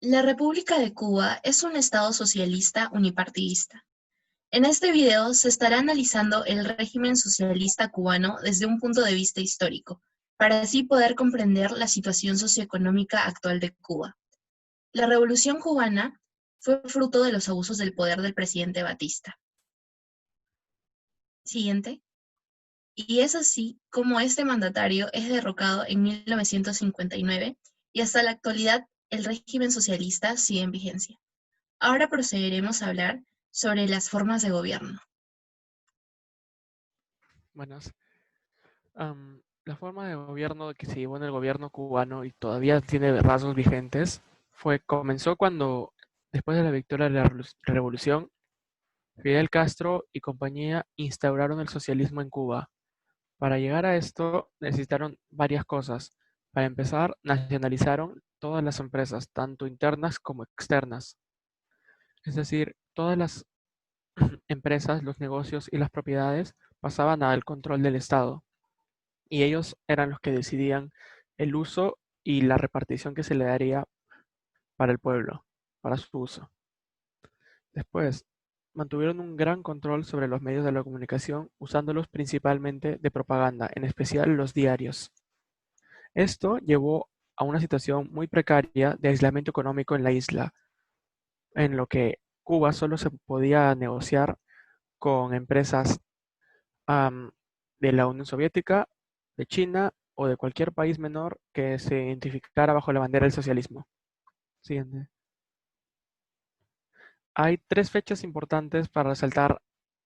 La República de Cuba es un estado socialista unipartidista. En este video se estará analizando el régimen socialista cubano desde un punto de vista histórico, para así poder comprender la situación socioeconómica actual de Cuba. La Revolución cubana fue fruto de los abusos del poder del presidente Batista. Siguiente. Y es así como este mandatario es derrocado en 1959 y hasta la actualidad el régimen socialista sigue en vigencia. Ahora procederemos a hablar sobre las formas de gobierno. Buenas. La forma de gobierno que se llevó en el gobierno cubano y todavía tiene rasgos vigentes comenzó cuando, después de la victoria de la revolución, Fidel Castro y compañía instauraron el socialismo en Cuba. Para llegar a esto necesitaron varias cosas. Para empezar, nacionalizaron todas las empresas, tanto internas como externas. Es decir, todas las empresas, los negocios y las propiedades pasaban al control del Estado, y ellos eran los que decidían el uso y la repartición que se le daría para el pueblo, para su uso. Después, mantuvieron un gran control sobre los medios de la comunicación, usándolos principalmente de propaganda, en especial los diarios. Esto llevó a una situación muy precaria de aislamiento económico en la isla, en lo que Cuba solo se podía negociar con empresas de la Unión Soviética, de China o de cualquier país menor que se identificara bajo la bandera del socialismo. Siguiente. Hay tres fechas importantes para resaltar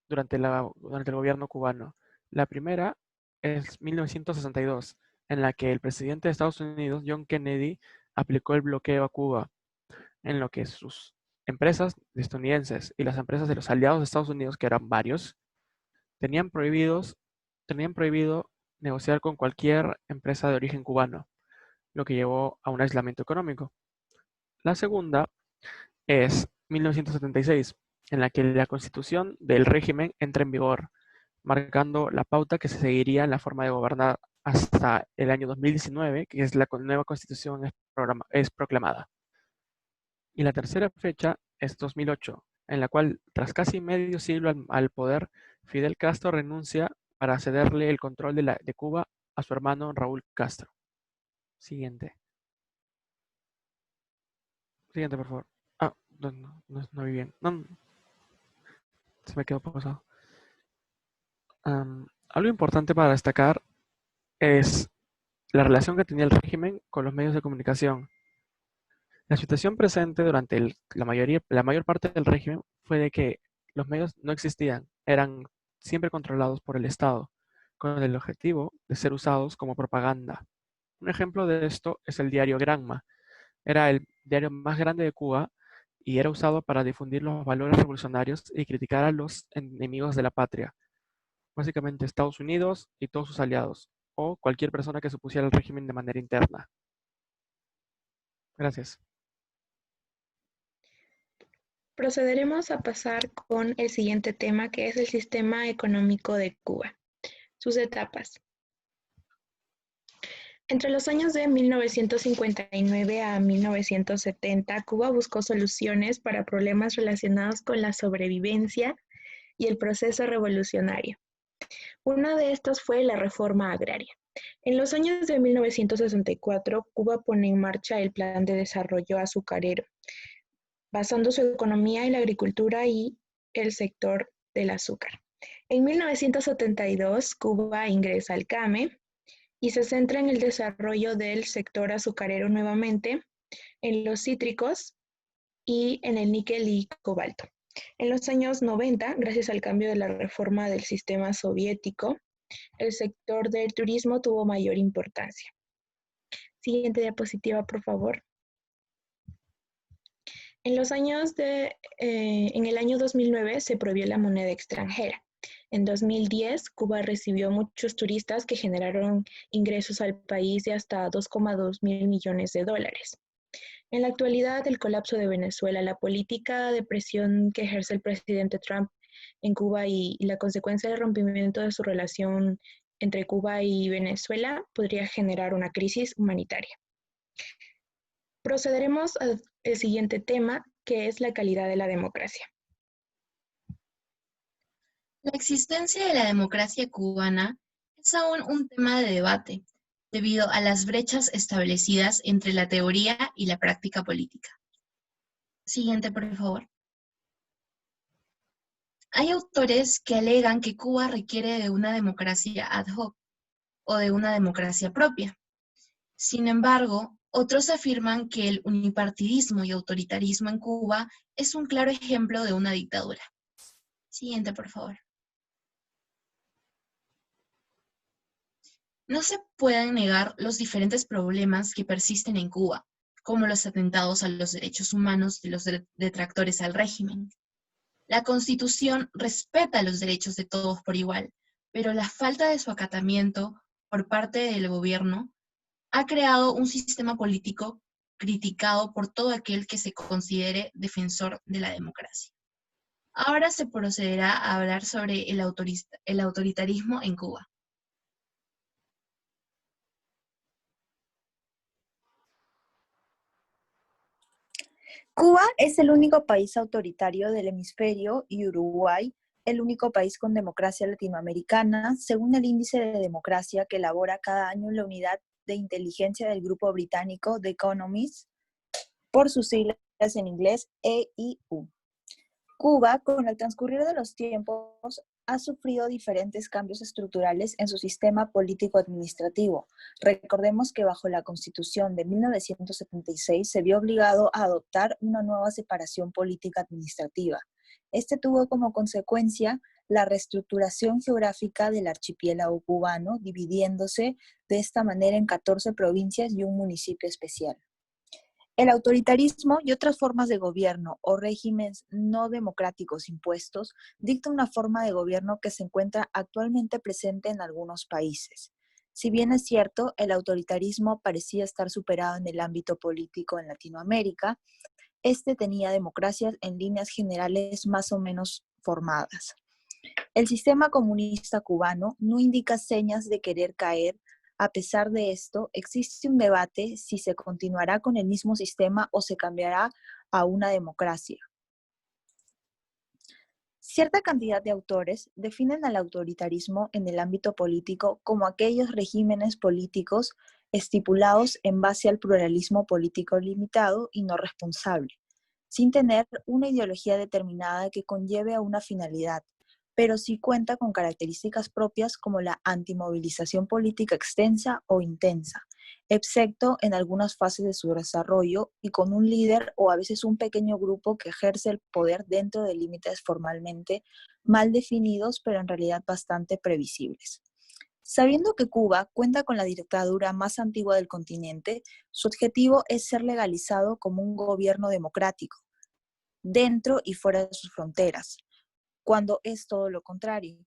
durante el gobierno cubano. La primera es 1962, en la que el presidente de Estados Unidos, John Kennedy, aplicó el bloqueo a Cuba, en lo que sus empresas estadounidenses y las empresas de los aliados de Estados Unidos, que eran varios, tenían prohibido negociar con cualquier empresa de origen cubano, lo que llevó a un aislamiento económico. La segunda es 1976, en la que la constitución del régimen entra en vigor, marcando la pauta que se seguiría en la forma de gobernar hasta el año 2019, que es la nueva constitución es proclamada. Y la tercera fecha es 2008, en la cual, tras casi medio siglo al poder, Fidel Castro renuncia para cederle el control de Cuba a su hermano Raúl Castro. Siguiente. Siguiente, por favor. No vi bien. No, se me quedó pausado. Algo importante para destacar es la relación que tenía el régimen con los medios de comunicación. La situación presente durante la mayor parte del régimen fue de que los medios no existían, eran siempre controlados por el Estado, con el objetivo de ser usados como propaganda. Un ejemplo de esto es el diario Granma. Era el diario más grande de Cuba y era usado para difundir los valores revolucionarios y criticar a los enemigos de la patria, básicamente Estados Unidos y todos sus aliados, o cualquier persona que se opusiera al régimen de manera interna. Gracias. Procederemos a pasar con el siguiente tema, que es el sistema económico de Cuba, sus etapas. Entre los años de 1959 a 1970, Cuba buscó soluciones para problemas relacionados con la sobrevivencia y el proceso revolucionario. Uno de estos fue la reforma agraria. En los años de 1964, Cuba pone en marcha el Plan de Desarrollo Azucarero, basando su economía en la agricultura y el sector del azúcar. En 1972, Cuba ingresa al CAME y se centra en el desarrollo del sector azucarero nuevamente, en los cítricos y en el níquel y cobalto. En los años 90, gracias al cambio de la reforma del sistema soviético, el sector del turismo tuvo mayor importancia. Siguiente diapositiva, por favor. En el año 2009 se prohibió la moneda extranjera. En 2010, Cuba recibió muchos turistas que generaron ingresos al país de hasta 2,2 mil millones de dólares. En la actualidad, el colapso de Venezuela, la política de presión que ejerce el presidente Trump en Cuba y la consecuencia del rompimiento de su relación entre Cuba y Venezuela podría generar una crisis humanitaria. Procederemos al siguiente tema, que es la calidad de la democracia. La existencia de la democracia cubana es aún un tema de debate, debido a las brechas establecidas entre la teoría y la práctica política. Siguiente, por favor. Hay autores que alegan que Cuba requiere de una democracia ad hoc o de una democracia propia. Sin embargo, otros afirman que el unipartidismo y autoritarismo en Cuba es un claro ejemplo de una dictadura. Siguiente, por favor. No se pueden negar los diferentes problemas que persisten en Cuba, como los atentados a los derechos humanos de los detractores al régimen. La Constitución respeta los derechos de todos por igual, pero la falta de su acatamiento por parte del gobierno ha creado un sistema político criticado por todo aquel que se considere defensor de la democracia. Ahora se procederá a hablar sobre el autoritarismo en Cuba. Cuba es el único país autoritario del hemisferio y Uruguay el único país con democracia latinoamericana, según el índice de democracia que elabora cada año la unidad de inteligencia del grupo británico The Economist, por sus siglas en inglés EIU. Cuba, con el transcurrir de los tiempos, ha sufrido diferentes cambios estructurales en su sistema político-administrativo. Recordemos que bajo la Constitución de 1976 se vio obligado a adoptar una nueva separación política-administrativa. Este tuvo como consecuencia la reestructuración geográfica del archipiélago cubano, dividiéndose de esta manera en 14 provincias y un municipio especial. El autoritarismo y otras formas de gobierno o regímenes no democráticos impuestos dicta una forma de gobierno que se encuentra actualmente presente en algunos países. Si bien es cierto, el autoritarismo parecía estar superado en el ámbito político en Latinoamérica, este tenía democracias en líneas generales más o menos formadas. El sistema comunista cubano no indica señas de querer caer. A pesar de esto, existe un debate si se continuará con el mismo sistema o se cambiará a una democracia. Cierta cantidad de autores definen al autoritarismo en el ámbito político como aquellos regímenes políticos estipulados en base al pluralismo político limitado y no responsable, sin tener una ideología determinada que conlleve a una finalidad, pero sí cuenta con características propias como la antimovilización política extensa o intensa, excepto en algunas fases de su desarrollo, y con un líder o a veces un pequeño grupo que ejerce el poder dentro de límites formalmente mal definidos, pero en realidad bastante previsibles. Sabiendo que Cuba cuenta con la dictadura más antigua del continente, su objetivo es ser legalizado como un gobierno democrático, dentro y fuera de sus fronteras, cuando es todo lo contrario,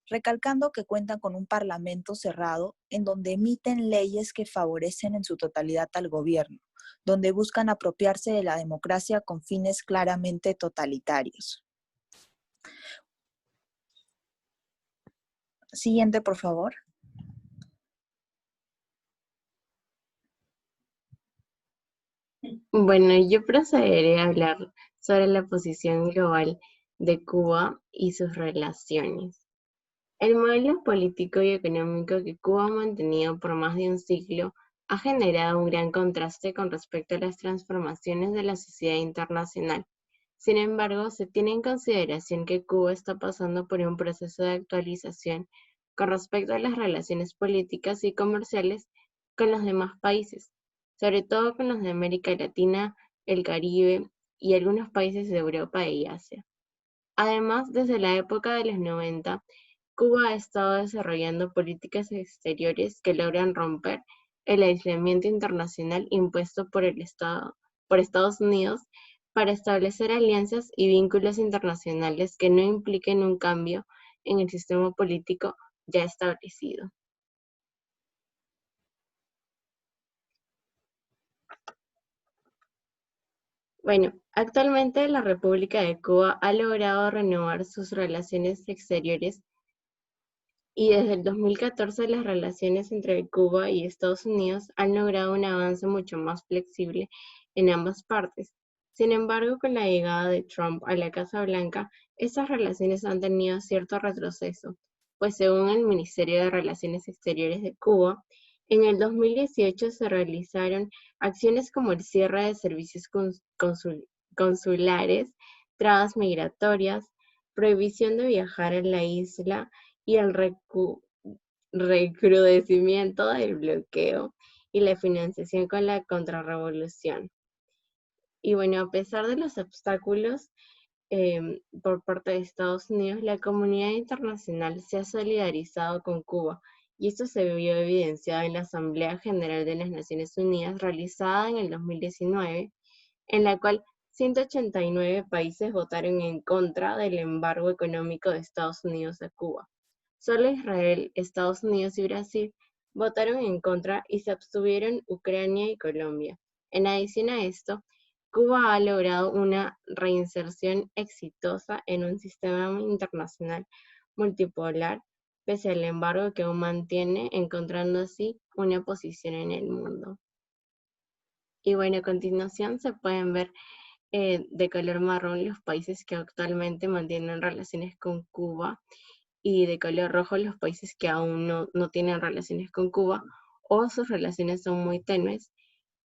recalcando que cuentan con un parlamento cerrado en donde emiten leyes que favorecen en su totalidad al gobierno, donde buscan apropiarse de la democracia con fines claramente totalitarios. Siguiente, por favor. Bueno, yo procederé a hablar sobre la posición global de Cuba y sus relaciones. El modelo político y económico que Cuba ha mantenido por más de un siglo ha generado un gran contraste con respecto a las transformaciones de la sociedad internacional. Sin embargo, se tiene en consideración que Cuba está pasando por un proceso de actualización con respecto a las relaciones políticas y comerciales con los demás países, sobre todo con los de América Latina, el Caribe y algunos países de Europa y Asia. Además, desde la época de los 90, Cuba ha estado desarrollando políticas exteriores que logran romper el aislamiento internacional impuesto por Estados Unidos para establecer alianzas y vínculos internacionales que no impliquen un cambio en el sistema político ya establecido. Bueno, actualmente la República de Cuba ha logrado renovar sus relaciones exteriores Y desde el 2014 las relaciones entre Cuba y Estados Unidos han logrado un avance mucho más flexible en ambas partes. Sin embargo, con la llegada de Trump a la Casa Blanca, estas relaciones han tenido cierto retroceso, pues según el Ministerio de Relaciones Exteriores de Cuba, en el 2018 se realizaron acciones como el cierre de servicios consulares, trabas migratorias, prohibición de viajar a la isla y el recrudecimiento del bloqueo y la financiación con la contrarrevolución. Y bueno, a pesar de los obstáculos por parte de Estados Unidos, la comunidad internacional se ha solidarizado con Cuba, y esto se vio evidenciado en la Asamblea General de las Naciones Unidas realizada en el 2019, en la cual 189 países votaron en contra del embargo económico de Estados Unidos a Cuba. Solo Israel, Estados Unidos y Brasil votaron en contra y se abstuvieron Ucrania y Colombia. En adición a esto, Cuba ha logrado una reinserción exitosa en un sistema internacional multipolar, pese al embargo que aún mantiene, encontrando así una posición en el mundo. Y bueno, a continuación se pueden ver de color marrón los países que actualmente mantienen relaciones con Cuba, y de color rojo los países que aún no tienen relaciones con Cuba o sus relaciones son muy tenues,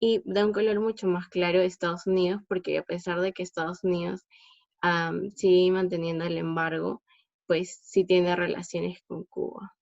y da un color mucho más claro Estados Unidos, porque a pesar de que Estados Unidos sigue manteniendo el embargo, pues sí tiene relaciones con Cuba.